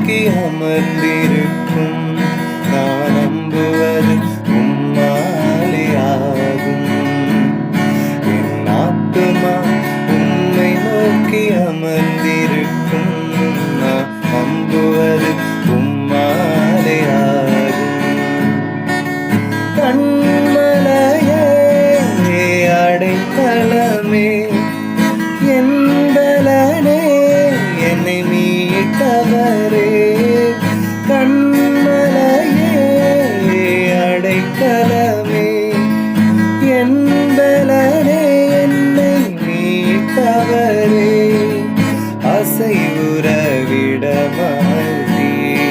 நோக்கி அமர்ந்திருக்கும். நான் நம்புவது உம்மாலேயாகும். என் ஆத்துமா உம்மை நோக்கி அமர்ந்திருக்கும். நான் நம்புவது உம்மாலேயாகும். கண்மலையே அடைக்கலமே என்பலனே என்னை மீட்டவரே. கண்மலையே அடைக்கலமே என்பலனே என்னை மீட்டவரே. அசைவுற விடமாட்டீர்,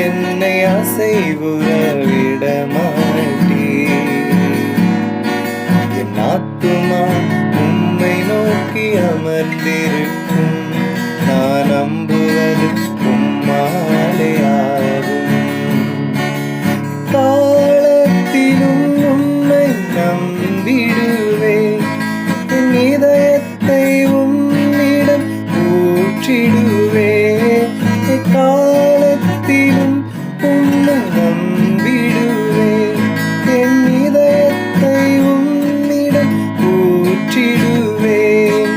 என்னை அசைவுற விடமாட்டீர். என் ஆத்துமா உம்மை நோக்கி அமர்ந்திருக்கும். நான் நம்புவது உம்மாலேயாகும். காலத்திலும் உம்மை நம்பிடுவேன். என் இதயத்தை உம்மிடம் ஊற்றிடுவேன். காலத்திலும் உம்மை நம்பிடுவேன். என் இதயத்தை உம்மிடம் ஊற்றிடுவேன்.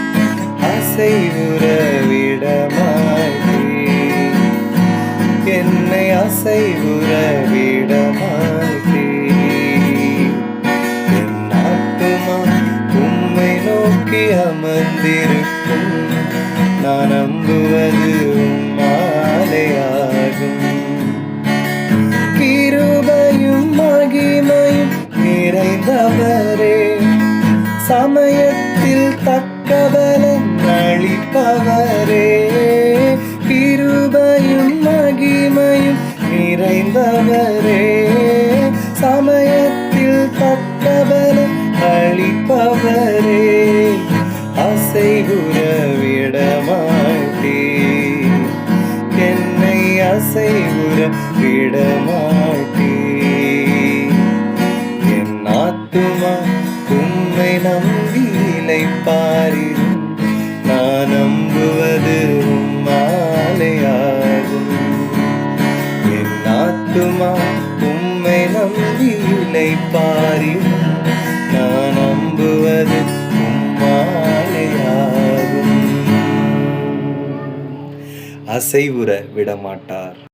அசைவுற விடமாட்டீர், என்னை அசைவுற விடமாட்டீர். என் ஆத்துமா உம்மை நோக்கி அமர்ந்திருக்கும். நான் நம்புவது உம்மாலேயாகும். கிருபையும் மகிமையும் நிறைந்தவரே, சமயத்தில் தக்க பலன் அளிப்பவரே. கிருபையும் மகிமையும் நிறைந்தவரே, சமயத்தில் தக்க பலன் அளிப்பவரே. அசைவுற விடமாட்டீர், என்னை அசைவுற விடமாட்டீர். என் ஆத்துமா உம்மை நம்பி இளைப்பாறிடும். நான் நம்புவது உம்மாலேயாகும். என் ஆத்துமா உம்மை நம்பி இளைப்பாறிடும். நான் நம்புவது உம்மாலேயாகும். அசைவுற விடமாட்டார்.